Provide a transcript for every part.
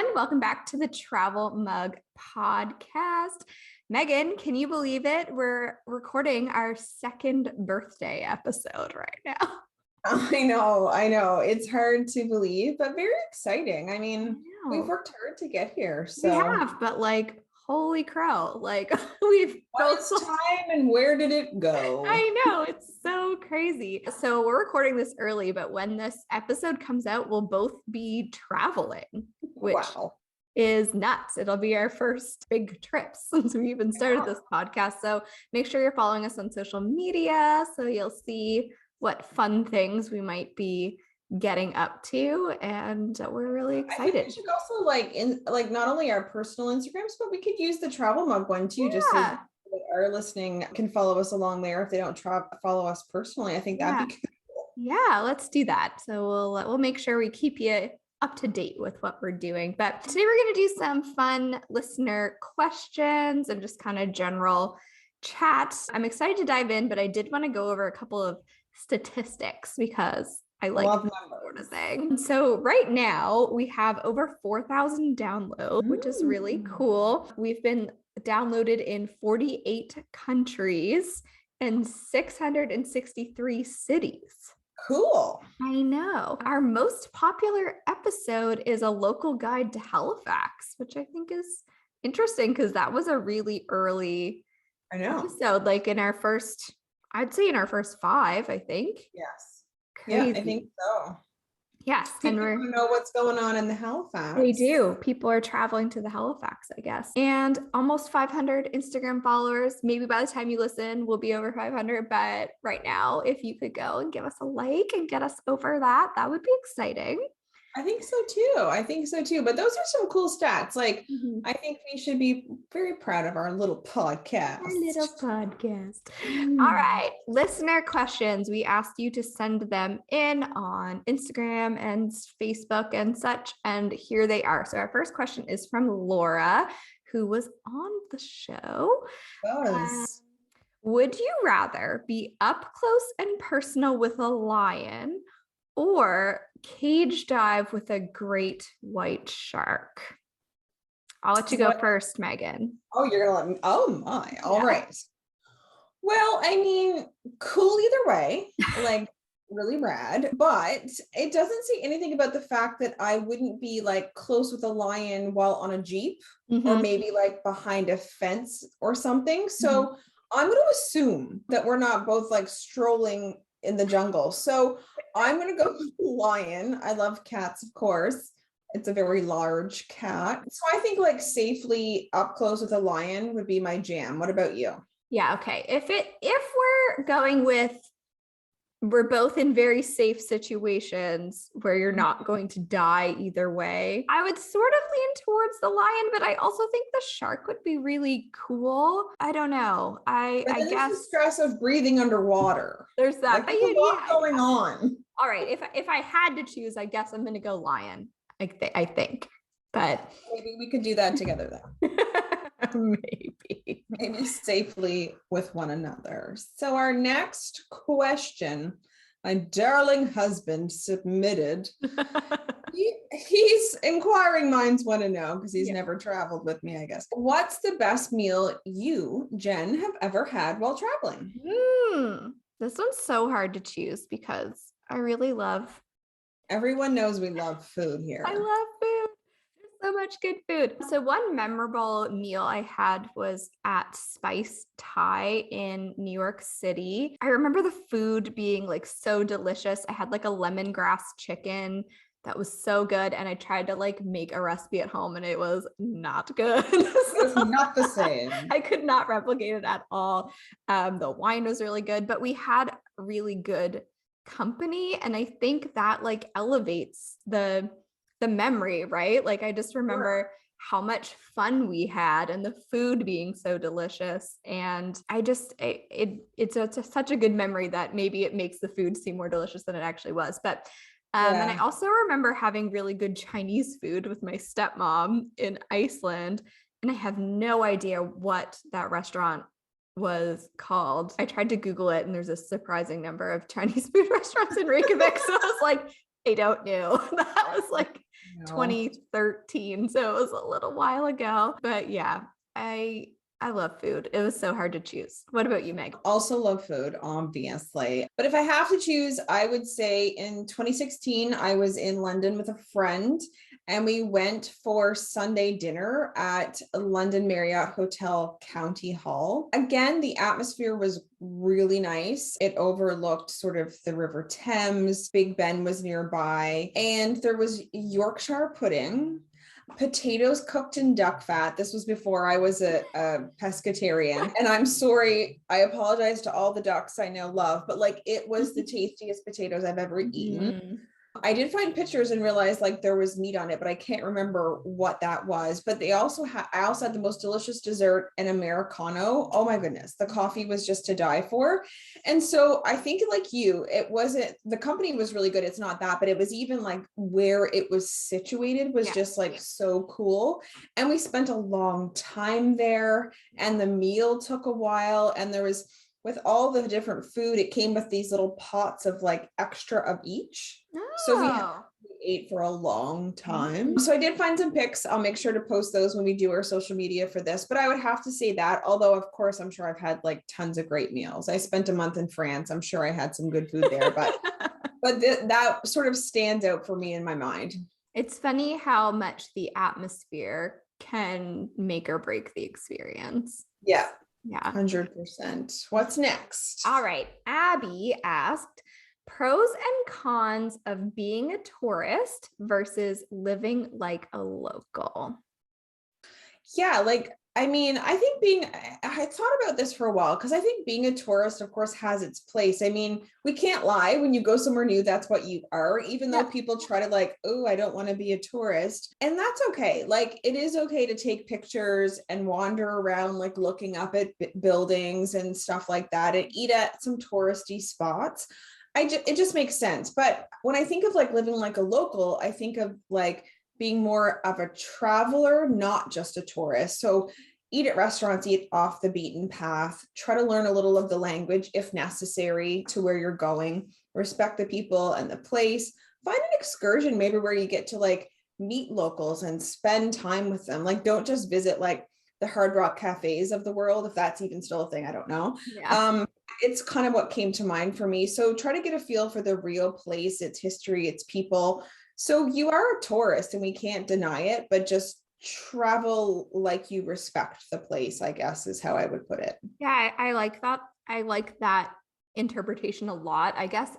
everyone. Welcome back to the Travel Mug Podcast. Megan, can you believe it? We're recording our second birthday episode right now. I know. It's hard to believe, but very exciting. I mean, we've worked hard to get here. So we have, but holy crow, we've both time and where did it go? I know, it's so crazy. So we're recording this early, but when this episode comes out, we'll both be traveling, which is nuts. It'll be our first big trip since we even started this podcast. So make sure you're following us on social media so you'll see what fun things we might be getting up to, and we're really excited. I think we should also not only our personal Instagrams, but we could use the Travel Mug one too, just so our listening can follow us along there if they don't follow us personally. I think that'd be cool. Yeah, let's do that. So we'll make sure we keep you up to date with what we're doing. But today we're going to do some fun listener questions and just kind of general chat. I'm excited to dive in, but I did want to go over a couple of statistics because I love that sort of thing. So right now we have over 4,000 downloads, which is really cool. We've been downloaded in 48 countries and 663 cities. Cool. I know. Our most popular episode is a local guide to Halifax, which I think is interesting because that was a really early episode, in our first, I'd say in our first 5, I think. Yes. Crazy. Yeah, I think so. Yes. People know what's going on in the Halifax. They do. People are traveling to the Halifax, I guess. And almost 500 Instagram followers. Maybe by the time you listen, we'll be over 500. But right now, if you could go and give us a like and get us over that, that would be exciting. I think so too. But those are some cool stats. I think we should be very proud of our little podcast. All right. Listener questions. We asked you to send them in on Instagram and Facebook and such. And here they are. So our first question is from Laura, who was on the show. Would you rather be up close and personal with a lion or cage dive with a great white shark? I'll let you go first, Megan. Oh, you're gonna let me. Oh my. All right. Well, I mean, cool either way, really rad, but it doesn't say anything about the fact that I wouldn't be close with a lion while on a Jeep or maybe behind a fence or something. So I'm going to assume that we're not both strolling in the jungle. So I'm going to go with lion. I love cats, of course. It's a very large cat. So I think safely up close with a lion would be my jam. What about you? Yeah. Okay. If we're going with, we're both in very safe situations where you're not going to die either way, I would sort of lean towards the lion, but I also think the shark would be really cool. I don't know. I guess the stress of breathing underwater. There's that. There's a lot going on. All right. If I had to choose, I guess I'm going to go lion. I think, but maybe we could do that together then. Maybe safely with one another. So our next question, my darling husband submitted. He's inquiring minds want to know because he's never traveled with me, I guess. What's the best meal you, Jen, have ever had while traveling? This one's so hard to choose because I really love. Everyone knows we love food here. I love food. So much good food. So one memorable meal I had was at Spice Thai in New York City. I remember the food being so delicious. I had a lemongrass chicken that was so good. And I tried to make a recipe at home and it was not good. It was not the same. I could not replicate it at all. The wine was really good, but we had really good company. And I think that elevates the memory, right? I just remember how much fun we had and the food being so delicious. And I just, it's such a good memory that maybe it makes the food seem more delicious than it actually was. But, and I also remember having really good Chinese food with my stepmom in Iceland. And I have no idea what that restaurant was called. I tried to Google it and there's a surprising number of Chinese food restaurants in Reykjavik. So I was I don't know. That was No. 2013. So it was a little while ago. But yeah, I love food. It was so hard to choose. What about you, Meg? Also love food, obviously. But if I have to choose, I would say in 2016, I was in London with a friend and we went for Sunday dinner at London Marriott Hotel County Hall. Again, the atmosphere was really nice. It overlooked sort of the River Thames. Big Ben was nearby, and there was Yorkshire pudding, potatoes cooked in duck fat. This was before I was a pescatarian. And I'm sorry, I apologize to all the ducks I now love, but like it was the tastiest potatoes I've ever eaten. Mhm. I did find pictures and realized like there was meat on it, but I can't remember what that was. But they also had, I also had the most delicious dessert, an Americano. Oh my goodness, the coffee was just to die for. And so I think like you, it wasn't, the company was really good. It's not that, but it was even like where it was situated was Yeah. just like so cool. And we spent a long time there and the meal took a while. And there was, with all the different food, it came with these little pots of like extra of each. So Oh. we ate for a long time. So I did find some pics. I'll make sure to post those when we do our social media for this. But I would have to say that, although of course I'm sure I've had like tons of great meals. I spent a month in France. I'm sure I had some good food there, but that sort of stands out for me in my mind. It's funny how much the atmosphere can make or break the experience. Yeah, Yeah. 100%. What's next? All right. Abby asked pros and cons of being a tourist versus living like a local. Yeah, like I mean, I think I thought about this for a while because I think being a tourist, of course, has its place. I mean, we can't lie. When you go somewhere new, that's what you are, even though Yeah. people try to like, oh, I don't want to be a tourist. And that's okay. Like, it is okay to take pictures and wander around, like looking up at buildings and stuff like that and eat at some touristy spots. It just makes sense. But when I think of like living like a local, I think of like being more of a traveler, not just a tourist. So eat at restaurants, eat off the beaten path, try to learn a little of the language if necessary to where you're going, respect the people and the place, find an excursion maybe where you get to like meet locals and spend time with them. Like don't just visit like the Hard Rock cafes of the world, if that's even still a thing, I don't know. Yeah. It's kind of what came to mind for me. So try to get a feel for the real place, its history, its people. So you are a tourist and we can't deny it, but just travel like you respect the place, I guess is how I would put it. Yeah, I like that. I like that interpretation a lot. I guess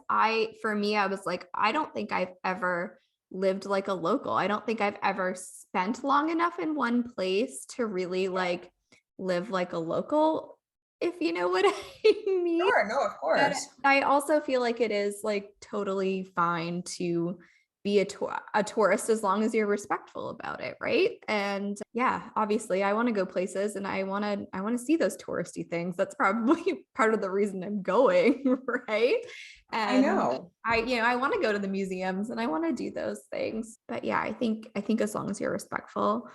for me, I was like, I don't think I've ever lived like a local. I don't think I've ever spent long enough in one place to really like live like a local, if you know what I mean. Sure, no, of But course. I also feel like it is like totally fine to be a tourist as long as you're respectful about it, right? And yeah, obviously I want to go places and I want to see those touristy things. That's probably part of the reason I'm going, right? I And know. I want to go to the museums and I want to do those things. But yeah, I think as long as you're respectful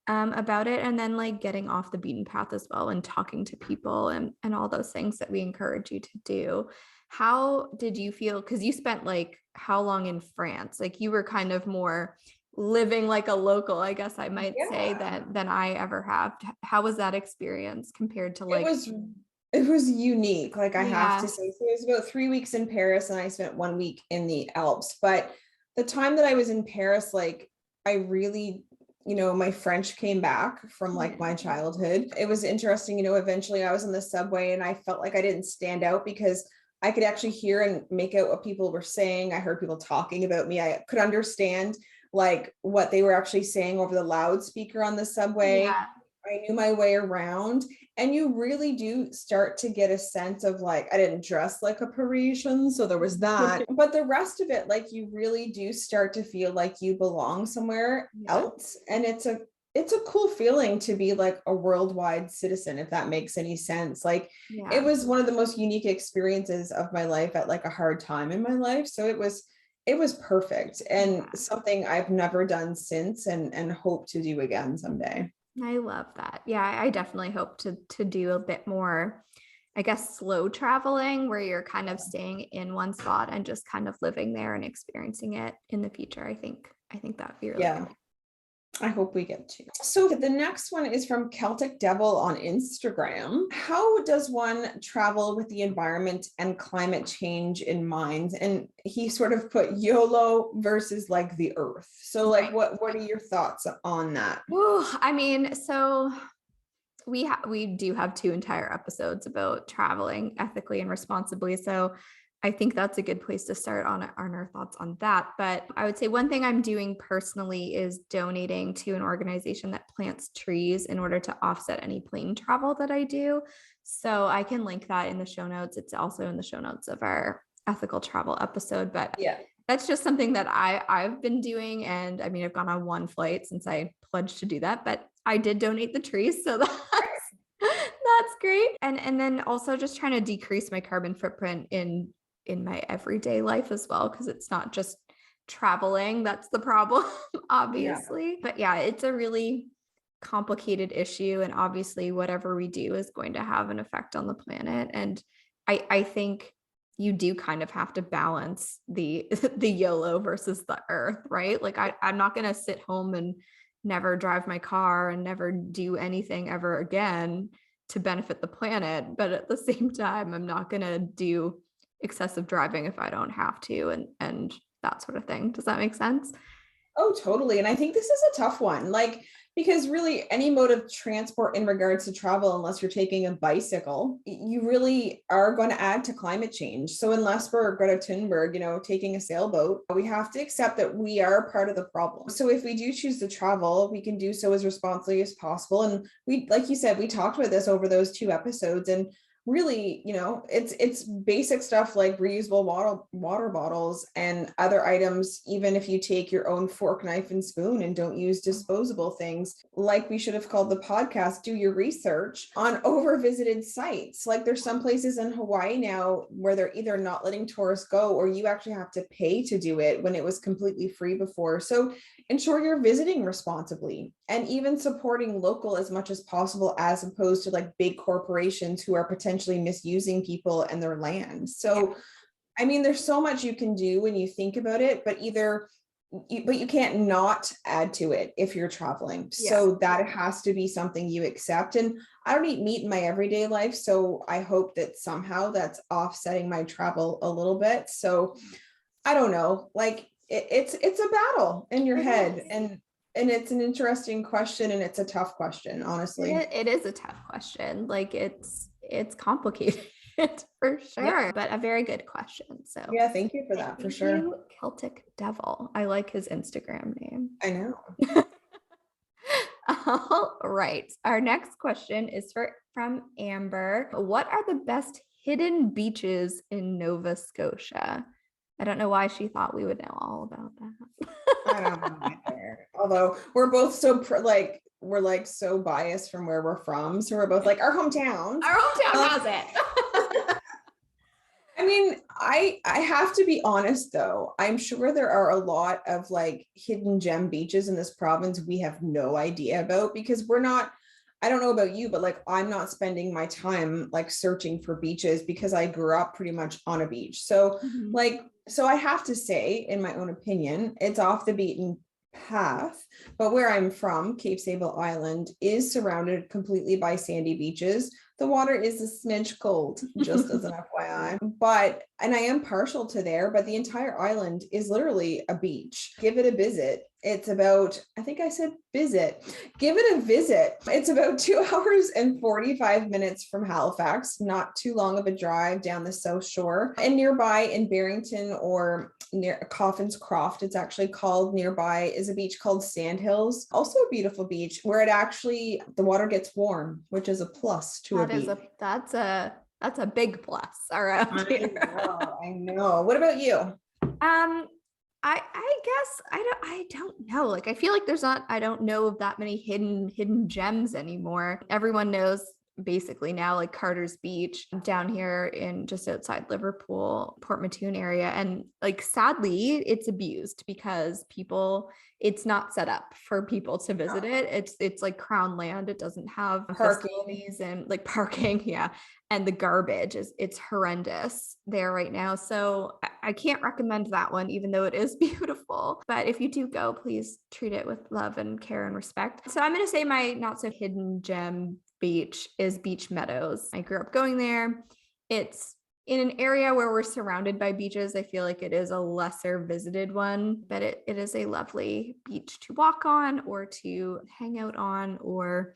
about it, and then like getting off the beaten path as well and talking to people and all those things that we encourage you to do. How did you feel? Because you spent like how long in France? Like you were kind of more living like a local, I guess I might say, Yeah. than I ever have. How was that experience compared to It like, was it was unique, like I have to yeah, say. So it was about 3 weeks in Paris and I spent 1 week in the Alps. But the time that I was in Paris, like I really, my French came back from like yeah, my childhood. It was interesting, eventually I was in the subway and I felt like I didn't stand out because I could actually hear and make out what people were saying. I heard people talking about me. I could understand like what they were actually saying over the loudspeaker on the subway. yeah, I knew my way around. And you really do start to get a sense of like, I didn't dress like a Parisian, so there was that. But the rest of it, like you really do start to feel like you belong somewhere yeah, else. And it's a cool feeling to be like a worldwide citizen, if that makes any sense. Like it yeah. was one of the most unique experiences of my life at like a hard time in my life. So it was perfect and Yeah. something I've never done since and hope to do again someday. I love that. Yeah, I definitely hope to do a bit more, I guess, slow traveling where you're kind of staying in one spot and just kind of living there and experiencing it in the future, I think. I think that'd be really Yeah. cool. I hope we get to. So the next one is from Celtic Devil on Instagram. How does one travel with the environment and climate change in mind? And he sort of put YOLO versus like the earth. So like, what are your thoughts on that? Ooh, I mean, so we do have 2 entire episodes about traveling ethically and responsibly. So I think that's a good place to start on our thoughts on that. But I would say one thing I'm doing personally is donating to an organization that plants trees in order to offset any plane travel that I do. So I can link that in the show notes. It's also in the show notes of our ethical travel episode. But Yeah. that's just something that I've been doing. And I mean, I've gone on 1 flight since I pledged to do that, but I did donate the trees. So that's great. And then also just trying to decrease my carbon footprint in my everyday life as well, because it's not just traveling that's the problem, obviously. But yeah, it's a really complicated issue. And obviously, whatever we do is going to have an effect on the planet. And I think you do kind of have to balance the the YOLO versus the earth, right? Like I'm not gonna sit home and never drive my car and never do anything ever again to benefit the planet. But at the same time, I'm not gonna do excessive driving if I don't have to and that sort of thing. Does that make sense? Oh, totally. And I think this is a tough one, like, because really any mode of transport in regards to travel, unless you're taking a bicycle, you really are going to add to climate change. So unless we're Greta Thunberg, taking a sailboat, we have to accept that we are part of the problem. So if we do choose to travel, we can do so as responsibly as possible. And we, like you said, we talked about this over those 2 episodes, and really, it's basic stuff like reusable water bottles and other items. Even if you take your own fork, knife, and spoon and don't use disposable things, like we should have called the podcast, do your research on over visited sites. Like there's some places in Hawaii now where they're either not letting tourists go, or you actually have to pay to do it when it was completely free before. So ensure you're visiting responsibly and even supporting local as much as possible, as opposed to like big corporations who are potentially misusing people and their land. So, I mean, there's so much you can do when you think about it, but you can't not add to it if you're traveling. So that has to be something you accept. And I don't eat meat in my everyday life, so I hope that somehow that's offsetting my travel a little bit. So I don't know, like it's a battle in your head, and it's an interesting question, and it's a tough question, honestly. It is a tough question. Like it's complicated for sure, but a very good question. So yeah, thank you for that, for sure. you, Celtic Devil. I like his Instagram name. I know. All right. Our next question is from Amber. What are the best hidden beaches in Nova Scotia? I don't know why she thought we would know all about that. I don't know either. Although we're both we're like so biased from where we're from. So we're both like our hometown. Our hometown has it. I mean, I have to be honest though. I'm sure there are a lot of like hidden gem beaches in this province we have no idea about, because we're not, I don't know about you, but like I'm not spending my time like searching for beaches because I grew up pretty much on a beach. So so I have to say, in my own opinion, it's off the beaten path. But where I'm from, Cape Sable Island, is surrounded completely by sandy beaches. The water is a smidge cold, just as an FYI. And I am partial to there, but the entire island is literally a beach. Give it a visit. It's about, I think I said visit. Give it a visit. It's about 2 hours and 45 minutes from Halifax, not too long of a drive down the South Shore. And nearby in Barrington, or near Coffin's Croft, it's actually called, nearby is a beach called Sandhills. Also a beautiful beach where the water gets warm, which is a plus to a beach. That's a big plus around here. I know. What about you? I guess I don't know. Like I feel like I don't know of that many hidden gems anymore. Everyone knows basically now, like Carter's Beach down here in just outside Liverpool, Port Mattoon area. And like sadly, it's abused because people it's not set up for people to visit it. It's like crown land. It doesn't have Parking. facilities and like parking. Yeah. And the garbage it's horrendous there right now. So I can't recommend that one, even though it is beautiful. But if you do go, please treat it with love and care and respect. So I'm going to say my not so hidden gem beach is Beach Meadows. I grew up going there. It's in an area where we're surrounded by beaches. I feel like it is a lesser visited one, but it is a lovely beach to walk on or to hang out on or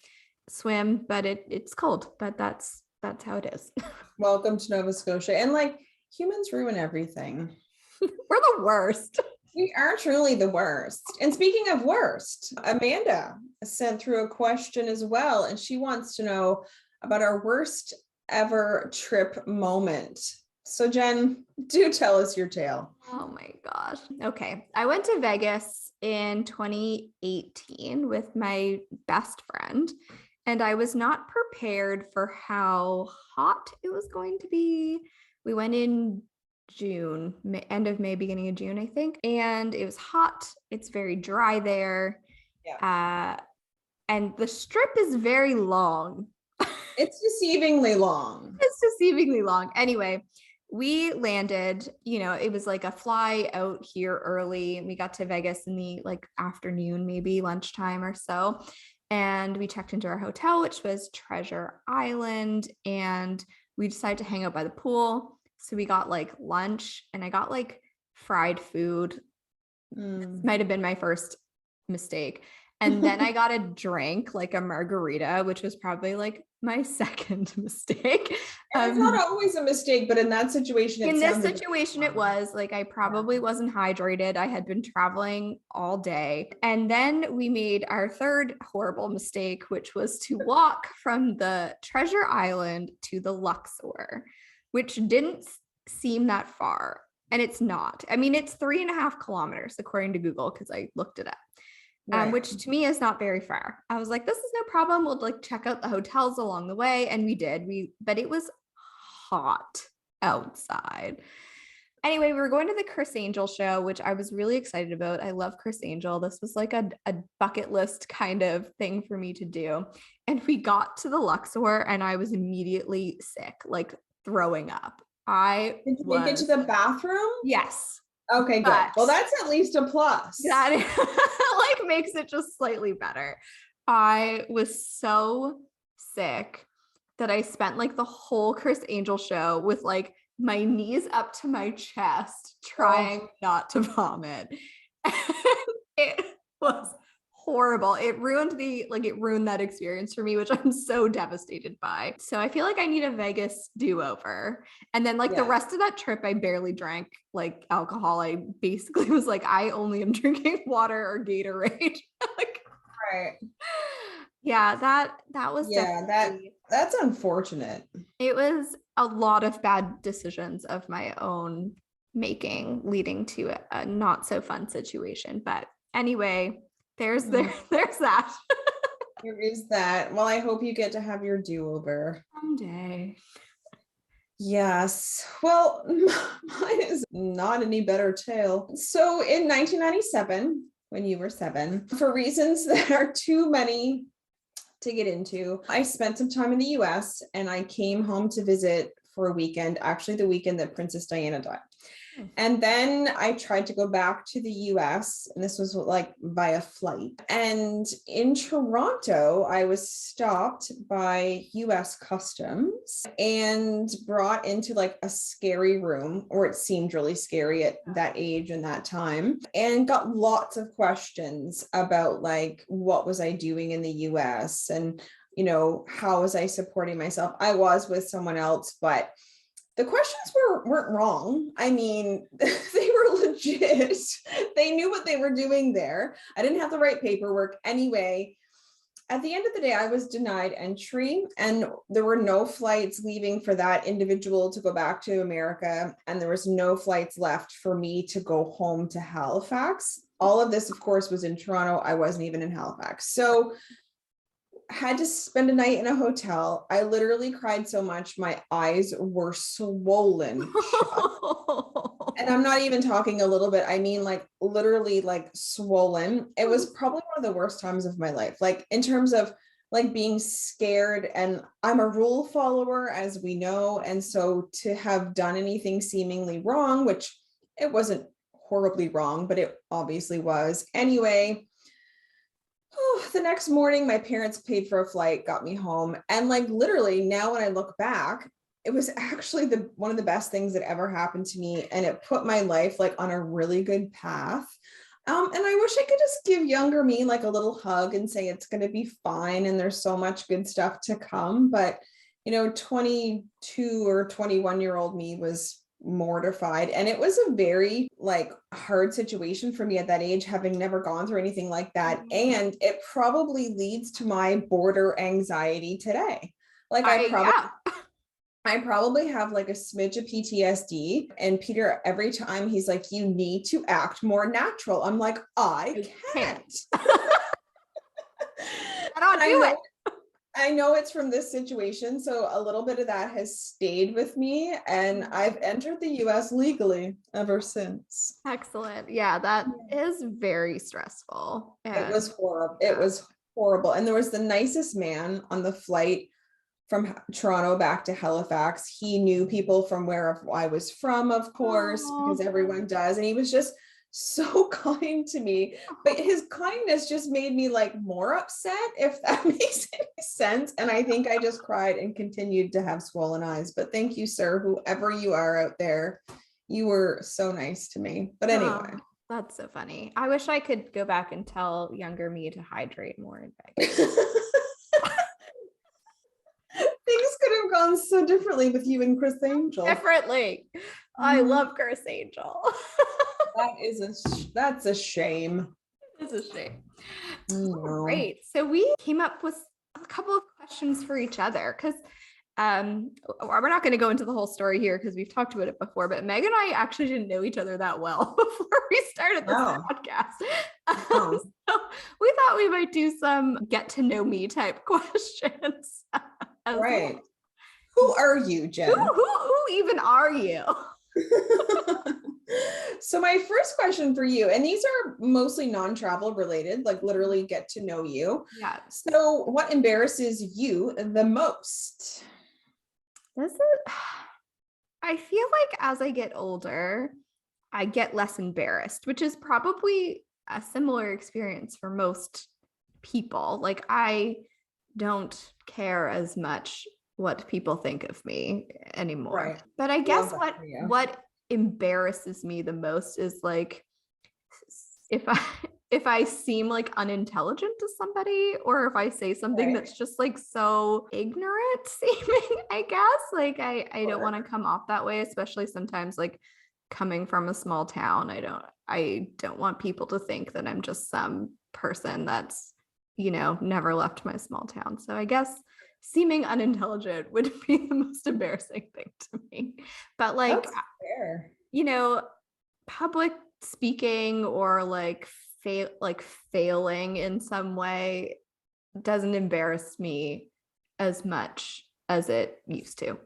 swim, but it's cold, but that's how it is. Welcome to Nova Scotia. And like, humans ruin everything. We're the worst. We are truly the worst. And speaking of worst, Amanda sent through a question as well, and she wants to know about our worst ever trip moment. So Jen, do tell us your tale. Oh my gosh. Okay. I went to Vegas in 2018 with my best friend, and I was not prepared for how hot it was going to be. We went in June, end of May, beginning of June, I think. And it was hot. It's very dry there. Yeah. And the strip is very long. It's deceivingly long. It's deceivingly long. Anyway, we landed, it was like a fly out here early. We got to Vegas in the like afternoon, maybe lunchtime or so. And we checked into our hotel, which was Treasure Island. And we decided to hang out by the pool. So we got like lunch and I got like fried food. This might have been my first mistake. And then I got a drink, like a margarita, which was probably like my second mistake. It's not always a mistake, but in that situation, it was like I probably wasn't hydrated. I had been traveling all day. And then we made our third horrible mistake, which was to walk from the Treasure Island to the Luxor, which didn't seem that far. And it's not. I mean, it's 3.5 kilometers, according to Google, because I looked it up. Right. Which to me is not very far. I was like, this is no problem. We'll like check out the hotels along the way. And we did. But it was hot outside. Anyway, we were going to the Chris Angel show, which I was really excited about. I love Chris Angel. This was like a bucket list kind of thing for me to do. And we got to the Luxor and I was immediately sick, like throwing up. Did you make it to the bathroom? Yes. Okay, good. Well, that's at least a plus. That like makes it just slightly better. I was so sick that I spent like the whole Chris Angel show with like my knees up to my chest, trying not to vomit. And it was horrible. It ruined that experience for me, which I'm so devastated by. So I feel like I need a Vegas do-over. And then the rest of that trip, I barely drank like alcohol. I basically was like, I only am drinking water or Gatorade. Right. Yeah, that was that's unfortunate. It was a lot of bad decisions of my own making, leading to a not so fun situation. But anyway, there's that. There is that. Well, I hope you get to have your do-over someday. Yes. Well, mine is not any better tale. So in 1997, when you were 7, for reasons that are too many to get into, I spent some time in the US and I came home to visit for a weekend, actually the weekend that Princess Diana died. And then I tried to go back to the US, and this was like via flight. And in Toronto, I was stopped by US Customs and brought into like a scary room, or it seemed really scary at that age and that time, and got lots of questions about like, what was I doing in the US? And, how was I supporting myself? I was with someone else, but the questions weren't wrong. I mean, they were legit. They knew what they were doing there. I didn't have the right paperwork. Anyway, at the end of the day, I was denied entry, and there were no flights leaving for that individual to go back to America. And there was no flights left for me to go home to Halifax. All of this, of course, was in Toronto. I wasn't even in Halifax. So had to spend a night in a hotel. I literally cried so much my eyes were swollen shut. And I'm not even talking a little bit. I mean, like literally like swollen. It was probably one of the worst times of my life. Like in terms of like being scared, and I'm a rule follower, as we know. And so to have done anything seemingly wrong, which it wasn't horribly wrong, but it obviously was. Anyway, the next morning, my parents paid for a flight, got me home. And like literally now when I look back, it was actually the one of the best things that ever happened to me. And it put my life like on a really good path. And I wish I could just give younger me like a little hug and say it's going to be fine. And there's so much good stuff to come. But, 22 or 21-year-old me was mortified. And it was a very like hard situation for me at that age, having never gone through anything like that. And it probably leads to my border anxiety today. Like I probably have like a smidge of PTSD. And Peter, every time he's like, you need to act more natural. I'm like, I can't. I don't do it. I know it's from this situation. So a little bit of that has stayed with me. And I've entered the US legally ever since. Excellent. Yeah, that is very stressful. It was horrible. It was horrible. And there was the nicest man on the flight from Toronto back to Halifax. He knew people from where I was from, of course, because everyone does. And he was just so kind to me, but his kindness just made me like more upset, if that makes any sense. And I think I just cried and continued to have swollen eyes. But thank you, sir, whoever you are out there. You were so nice to me. But anyway. That's so funny. I wish I could go back and tell younger me to hydrate more in Vegas. Things could have gone so differently with you and Chris Angel. Differently. I love Chris Angel. That's a shame. It's a shame. Great. So we came up with a couple of questions for each other because we're not going to go into the whole story here because we've talked about it before, but Meg and I actually didn't know each other that well before we started this podcast. So we thought we might do some get to know me type questions. Right. Well. Who are you, Jen? Who even are you? So my first question for you, and these are mostly non-travel related, like literally get to know you. Yeah. So what embarrasses you the most? I feel like as I get older, I get less embarrassed, which is probably a similar experience for most people. Like I don't care as much what people think of me anymore. Right. But I guess what embarrasses me the most is like if I seem like unintelligent to somebody, or if I say something that's just like so ignorant seeming, I guess. Like I don't want to come off that way, especially sometimes like coming from a small town. I don't want people to think that I'm just some person that's, never left my small town. So I guess seeming unintelligent would be the most embarrassing thing to me. But like, public speaking or like failing in some way doesn't embarrass me as much as it used to.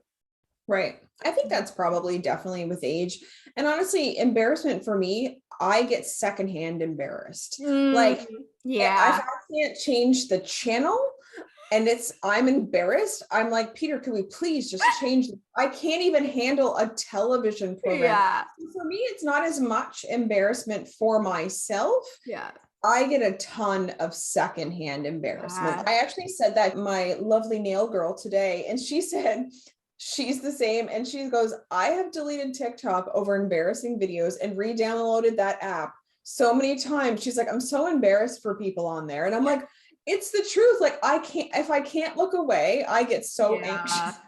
Right. I think that's probably definitely with age. And honestly, embarrassment for me, I get secondhand embarrassed. Like, if I can't change the channel and I'm embarrassed, I'm like, Peter, can we please just change? I can't even handle a television program. Yeah. For me, it's not as much embarrassment for myself. Yeah. I get a ton of secondhand embarrassment. I actually said that to my lovely nail girl today, and she said, she's the same. And she goes, I have deleted TikTok over embarrassing videos and re-downloaded that app so many times. She's like, I'm so embarrassed for people on there. And I'm like, it's the truth. Like if I can't look away, I get so anxious.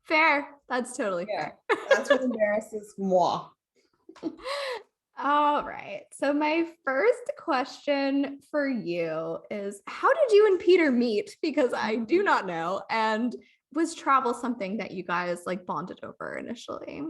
Fair. That's totally fair. That's what embarrasses moi. All right. So my first question for you is, how did you and Peter meet? Because I do not know. And was travel something that you guys like bonded over initially?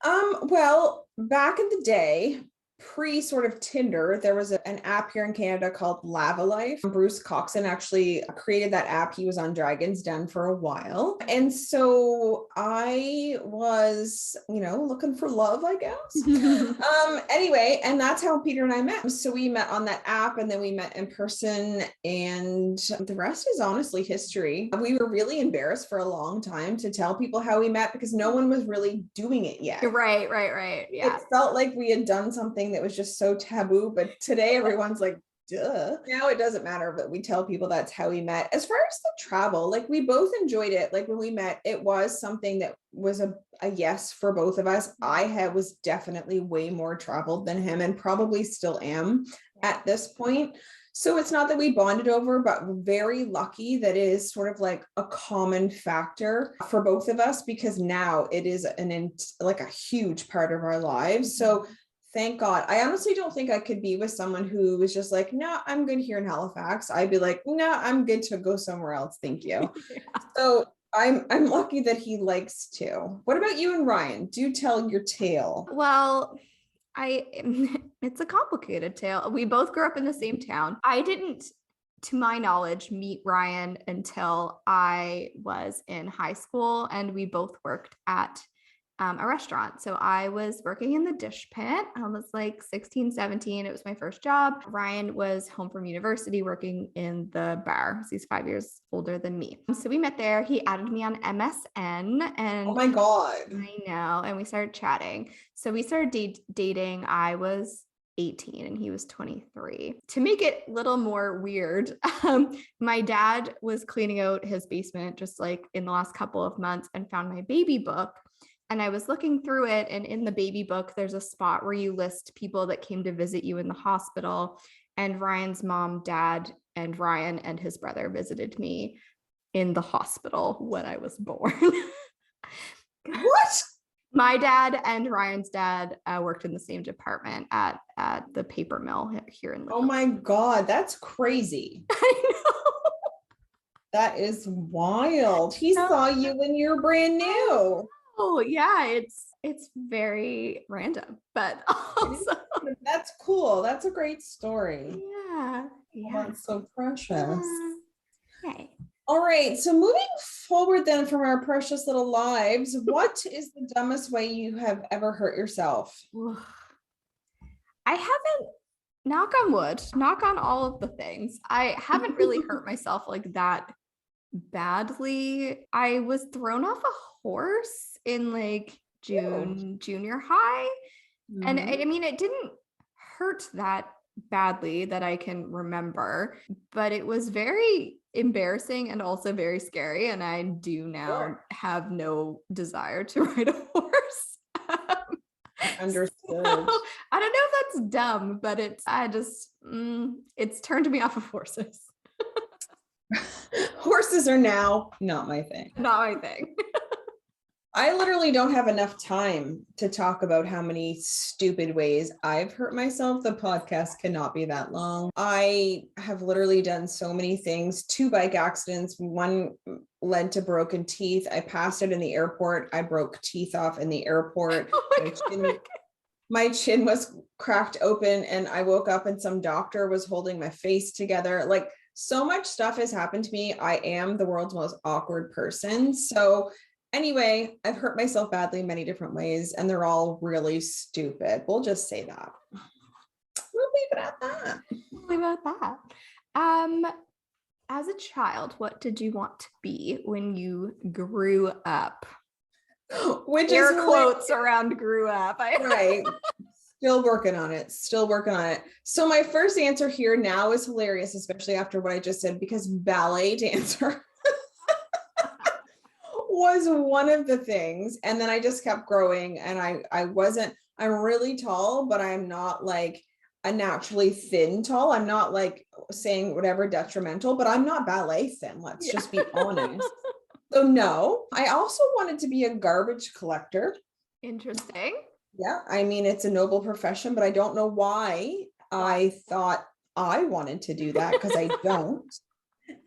Well, back in the day, pre sort of Tinder, there was an app here in Canada called Lava Life. Bruce Coxon actually created that app. He was on Dragon's Den for a while. And so I was, looking for love, I guess. Anyway, and that's how Peter and I met. So we met on that app, and then we met in person, and the rest is honestly history. We were really embarrassed for a long time to tell people how we met because no one was really doing it yet. Right. Yeah. It felt like we had done something that was just so taboo, but today everyone's like, duh. Now it doesn't matter, but we tell people that's how we met. As far as the travel, like we both enjoyed it. Like when we met, it was something that was a yes for both of us. I was definitely way more traveled than him, and probably still am at this point. So it's not that we bonded over, but we're very lucky that it is sort of like a common factor for both of us, because now it is like a huge part of our lives. So thank God. I honestly don't think I could be with someone who was just like, no, I'm good here in Halifax. I'd be like, no, I'm good to go somewhere else. Thank you. Yeah. So I'm lucky that he likes to. What about you and Ryan? Do tell your tale. Well, it's a complicated tale. We both grew up in the same town. I didn't, to my knowledge, meet Ryan until I was in high school, and we both worked at a restaurant. So I was working in the dish pit. I was like 16, 17. It was my first job. Ryan was home from university working in the bar. So he's 5 years older than me. So we met there. He added me on MSN, and oh my God, I know. And we started chatting. So we started dating. I was 18 and he was 23. To make it a little more weird, my dad was cleaning out his basement just like in the last couple of months and found my baby book. And I was looking through it, and in the baby book, there's a spot where you list people that came to visit you in the hospital. And Ryan's mom, dad, and Ryan and his brother visited me in the hospital when I was born. What? My dad and Ryan's dad worked in the same department at the paper mill here in Liverpool. Oh my God, that's crazy. I know. That is wild. He saw you when you were brand new. Oh yeah, it's very random, but also that's cool. That's a great story. Yeah. Oh, that's so precious. Okay. All right. So moving forward then from our precious little lives, what is the dumbest way you have ever hurt yourself? I haven't, knock on wood, knock on all of the things. I haven't really hurt myself like that badly. I was thrown off a horse in like junior high. Mm-hmm. And I mean, it didn't hurt that badly that I can remember, but it was very embarrassing and also very scary. And I do now have no desire to ride a horse. Understood. So, I don't know if that's dumb, but it's turned me off of horses. Horses are now not my thing. Not my thing. I literally don't have enough time to talk about how many stupid ways I've hurt myself. The podcast cannot be that long. I have literally done so many things. 2 bike accidents. One led to broken teeth. I passed it in the airport. I broke teeth off in the airport. Oh my chin was cracked open, and I woke up and some doctor was holding my face together. Like, so much stuff has happened to me. I am the world's most awkward person. So anyway, I've hurt myself badly in many different ways, and they're all really stupid. We'll just say that. We'll leave it at that. As a child, what did you want to be when you grew up? Which air quotes around grew up. Right. Still working on it. So my first answer here now is hilarious, especially after what I just said, because ballet dancer was one of the things. And then I just kept growing, and I'm really tall, but I'm not like a naturally thin tall. I'm not like saying whatever detrimental, but I'm not ballet thin. Let's just be honest. So no, I also wanted to be a garbage collector. Interesting. Yeah. I mean, it's a noble profession, but I don't know why I thought I wanted to do that, because I don't.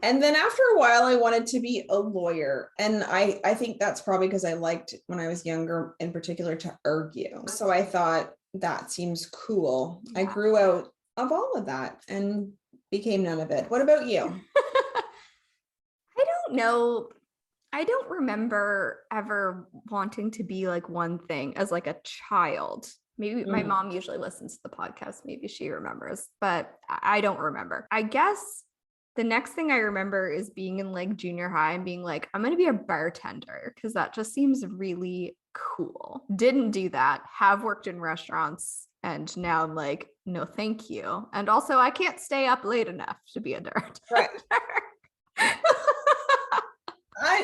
And then after a while, I wanted to be a lawyer. And I think that's probably because I liked, when I was younger in particular, to argue. So I thought that seems cool. I Yeah. grew out of all of that and became none of it. What about you? I don't know. I don't remember ever wanting to be like one thing as like a child. Maybe my Mm. mom usually listens to the podcast. Maybe she remembers, but I don't remember. I guess the next thing I remember is being in like junior high and being like, I'm going to be a bartender because that just seems really cool. Didn't do that. Have worked in restaurants. And now I'm like, no, thank you. And also, I can't stay up late enough to be a bartender. Right.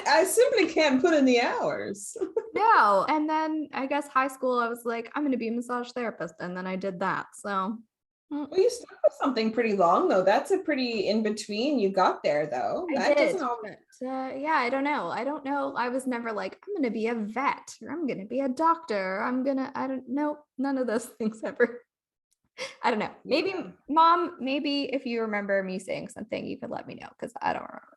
I simply can't put in the hours. No. And then I guess high school, I was like, I'm going to be a massage therapist. And then I did that. So Well, you stuck with something pretty long though. That's a pretty in between. You got there though. I That did. doesn't always. But yeah, I don't know. I don't know. I was never like, I'm going to be a vet or I'm going to be a doctor. I don't know. None of those things ever. I don't know. Maybe, Yeah. mom, maybe if you remember me saying something, you could let me know because I don't remember.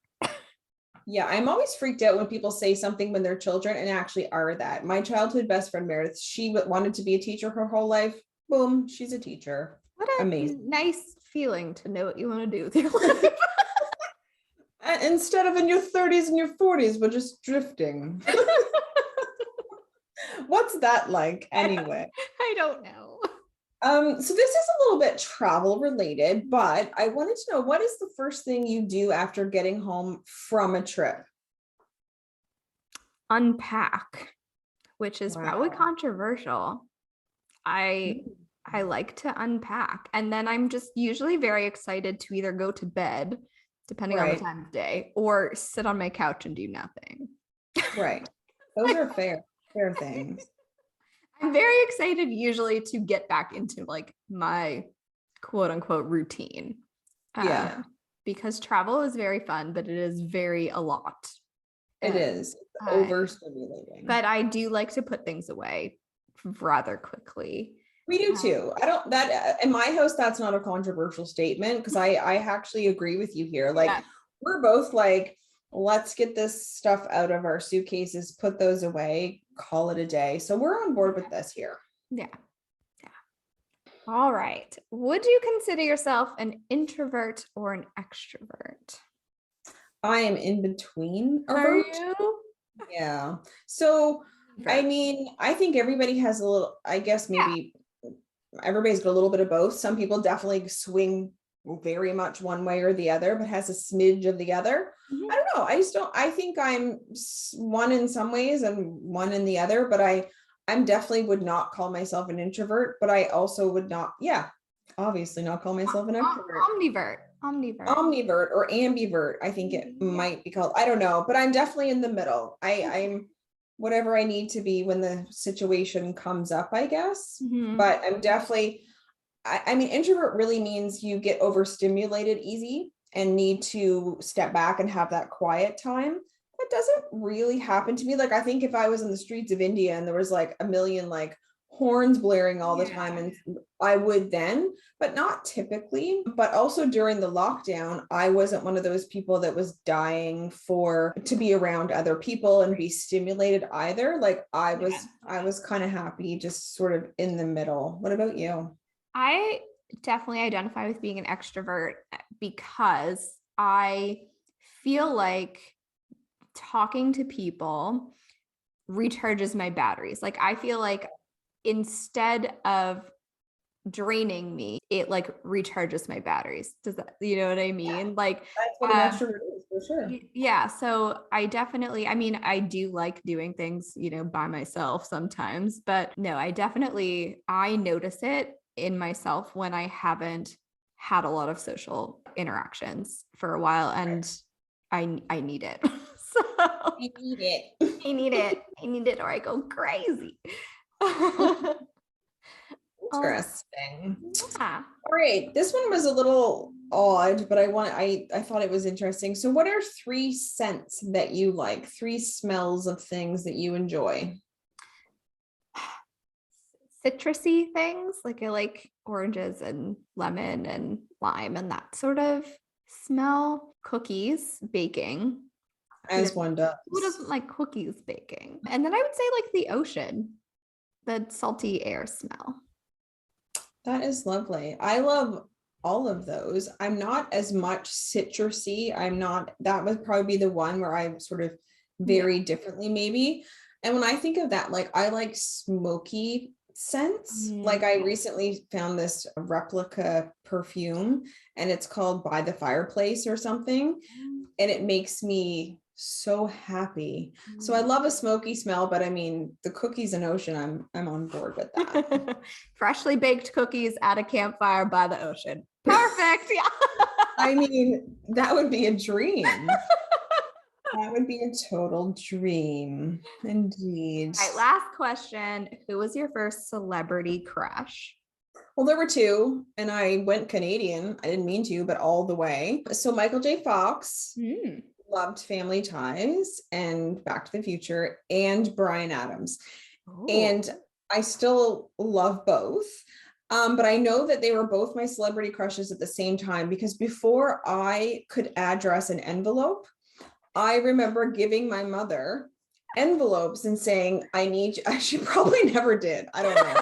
Yeah, I'm always freaked out when people say something when they're children and actually are that. My childhood best friend Meredith, she wanted to be a teacher her whole life. Boom, she's a teacher. What a Amazing. nice feeling to know what you want to do with your life. Instead of in your 30s and your 40s, but just drifting. What's that like anyway? I don't know. So this is a little bit travel related, but I wanted to know, what is the first thing you do after getting home from a trip? Unpack, which is probably Wow. controversial. I I like to unpack and then I'm just usually very excited to either go to bed depending on the Right, time of day or sit on my couch and do nothing. right. Those are fair things. I'm very excited usually to get back into like my quote unquote routine. Yeah, Because travel is very fun, but it is very a lot. it And is. It's uh, overstimulating. but I do like to put things away rather quickly. We do Um, too. I don't that in my house, that's not a controversial statement because I actually agree with you here. Like yeah, we're both like, let's get this stuff out of our suitcases, put those away, call it a day. So we're on board with this here. yeah, yeah. All right. Would you consider yourself an introvert or an extrovert? I am in between Are avert. you? Yeah. So I Introvert. mean, I think everybody has a little, I guess Yeah. maybe everybody's got a little bit of both. Some people definitely swing very much one way or the other, but has a smidge of the other. Mhm. I don't know. I just don't, I think I'm one in some ways and one in the other, but I'm definitely would not call myself an introvert, but I also would not, yeah, obviously not call myself an extrovert. Omnivert. Omnivert. Omnivert or ambivert, I think it Yeah. might be called. I don't know, but I'm definitely in the middle. I'm whatever I need to be when the situation comes up, I guess. Mhm. But I'm definitely, I mean, introvert really means you get overstimulated easy and need to step back and have that quiet time. That doesn't really happen to me. Like, I think if I was in the streets of India and there was like a million like horns blaring all the time, Yeah. and I would then, but not typically. But also during the lockdown, I wasn't one of those people that was dying for to be around other people and be stimulated either. Like Yeah. I was kind of happy, just sort of in the middle. What about you? I definitely identify with being an extrovert because I feel like talking to people recharges my batteries. Like I feel like instead of draining me, it like recharges my batteries. Does that, you know what I Yeah, mean? Like, that's what an extrovert is for sure. yeah. So I definitely, I mean, I do like doing things, by myself sometimes, but no, I notice it in myself when I haven't had a lot of social interactions for a while and I need it. So You need it. I need it. I need it or I go crazy. Oh, Interesting. yeah. All right, this one was a little odd, but I thought it was interesting. So what are three scents that you like? Three smells of things that you enjoy? Citrusy things. Like I like oranges and lemon and lime and that sort of smell. Cookies, baking. Who As doesn't, one does. who doesn't like cookies baking? And then I would say like the ocean, the salty air smell. That is lovely. I love all of those. I'm not as much citrusy. That would probably be the one where I'm sort of Yeah. very differently, maybe. And when I think of that, like I like smoky scents. Like I recently found this replica perfume and it's called By the Fireplace or something. And it makes me so happy. So I love a smoky smell, but I mean the cookies and ocean, I'm on board with that. Freshly baked cookies at a campfire by the ocean. Perfect. Yeah. I mean, that would be a dream. That would be a total dream. Indeed. All right, last question. Who was your first celebrity crush? Well, there were two, and I went Canadian. I didn't mean to, but all the way. So Michael J. Fox, loved Family Ties and Back to the Future, and Bryan Adams. Oh. And I still love both. But I know that they were both my celebrity crushes at the same time because before I could address an envelope, I remember giving my mother envelopes and saying, I need you. She probably never did. I don't know.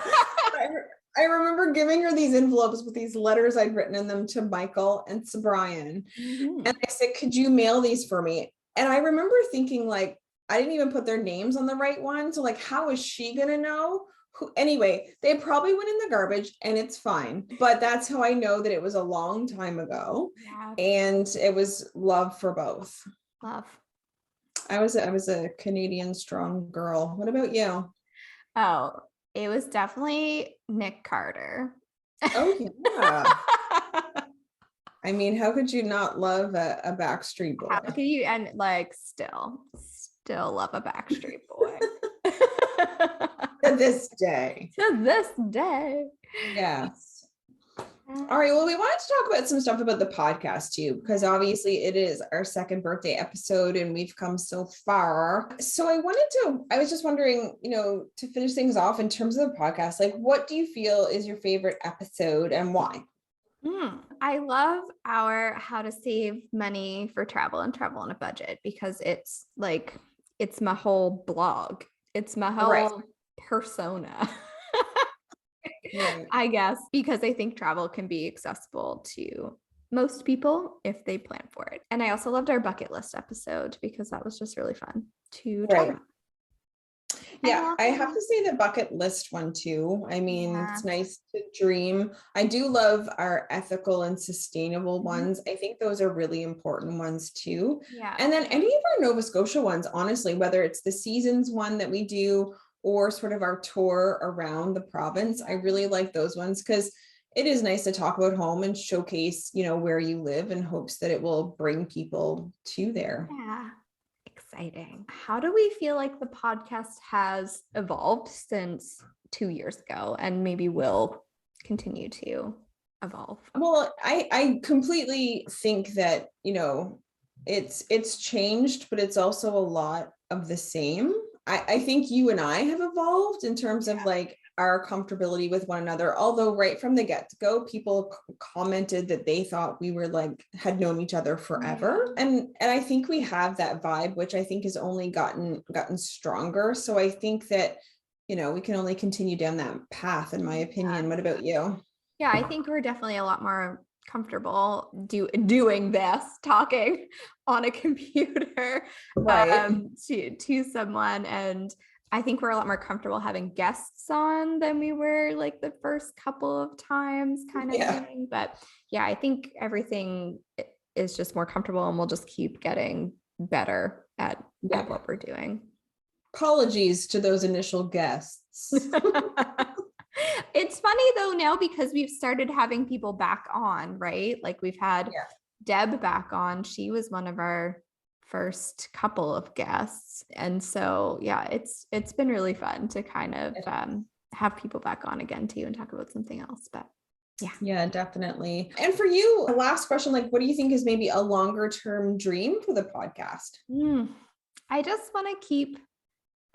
I remember giving her these envelopes with these letters I'd written in them to Michael and to Brian. And I said, could you mail these for me? And I remember thinking like, I didn't even put their names on the right one. So like, how is she going to know? Anyway, they probably went in the garbage and it's fine. But that's how I know that it was a long time ago. Yeah. And it was love for both. Love. I was a Canadian strong girl. What about you? Oh, it was definitely Nick Carter. Oh yeah. I mean, how could you not love a Backstreet Boy? How could you, and like still love a Backstreet Boy. To this day. To this day. Yes. All right. Well, we wanted to talk about some stuff about the podcast too, because obviously it is our second birthday episode and we've come so far. So I was just wondering, to finish things off in terms of the podcast, like what do you feel is your favorite episode and why? I love our how to save money for travel and travel on a budget because it's my whole blog. It's my whole persona. Right. I guess, because I think travel can be accessible to most people if they plan for it. And I also loved our bucket list episode because that was just really fun to talk about. Yeah, I have to say the bucket list one too. I mean, it's nice to dream. I do love our ethical and sustainable ones. I think those are really important ones too. Yeah. And then any of our Nova Scotia ones, honestly, whether it's the seasons one that we do or sort of our tour around the province, I really like those ones because it is nice to talk about home and showcase, where you live in hopes that it will bring people to there. Yeah. Exciting. How do we feel like the podcast has evolved since 2 years ago and maybe will continue to evolve? Well, I completely think that, it's changed, but it's also a lot of the same. I think you and I have evolved in terms of like our comfortability with one another. Although right from the get-go, people commented that they thought we were had known each other forever. And I think we have that vibe, which I think has only gotten stronger. So I think that, we can only continue down that path, in my opinion. What about you? Yeah, I think we're definitely a lot more comfortable doing this, talking on a computer to someone. And I think we're a lot more comfortable having guests on than we were like the first couple of times kind of thing. But yeah, I think everything is just more comfortable and we'll just keep getting better at what we're doing. Apologies to those initial guests. It's funny though now because we've started having people back on, right? Like we've had Deb back on. She was one of our first couple of guests. And so, yeah, it's been really fun to kind of have people back on again too and talk about something else. But yeah, definitely. And for you, the last question, like, what do you think is maybe a longer term dream for the podcast? I just want to keep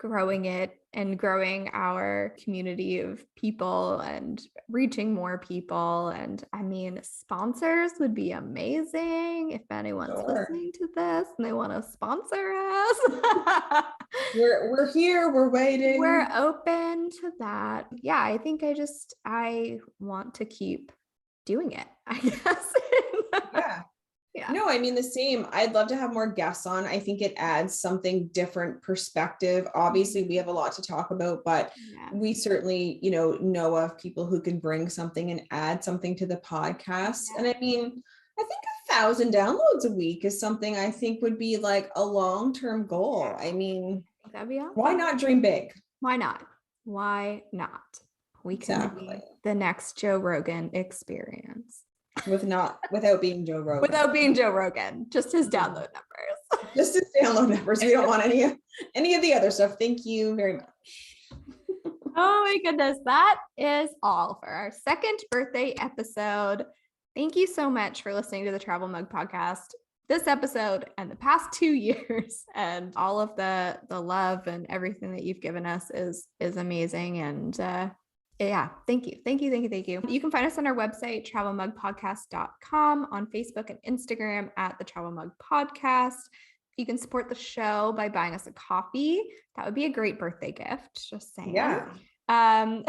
growing it and growing our community of people and reaching more people. And I mean, sponsors would be amazing if anyone's Sure. listening to this and they want to sponsor us. We're here, we're waiting. We're open to that. Yeah, I think I want to keep doing it, I guess. Yeah. Yeah. No, I mean the same. I'd love to have more guests on. I think it adds something different perspective. Obviously, we have a lot to talk about, but Yeah. we certainly, know of people who can bring something and add something to the podcast. And I mean, I think 1,000 downloads a week is something I think would be like a long-term goal. I mean, I think that'd be awesome. why not dream big? Why not? Why not? We can Exactly. be the next Joe Rogan experience. Without being Joe Rogan. Without being Joe Rogan, just his download numbers. Just his download numbers. We don't want any of the other stuff. Thank you very much. Oh my goodness. That is all for our second birthday episode. Thank you so much for listening to the Travel Mug Podcast this episode and the past 2 years, and all of the love and everything that you've given us is amazing. And yeah, thank you. You can find us on our website, travelmugpodcast.com, on Facebook and Instagram at the Travel Mug Podcast. You can support the show by buying us a coffee. That would be a great birthday gift, just saying. Yeah. And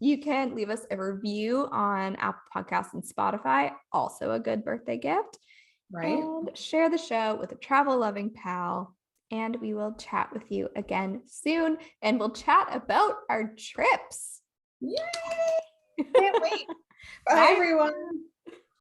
you can leave us a review on Apple Podcasts and Spotify, also a good birthday gift. Right. And share the show with a travel loving pal. And we will chat with you again soon. And we'll chat about our trips. Yay! Can't wait. Bye, everyone.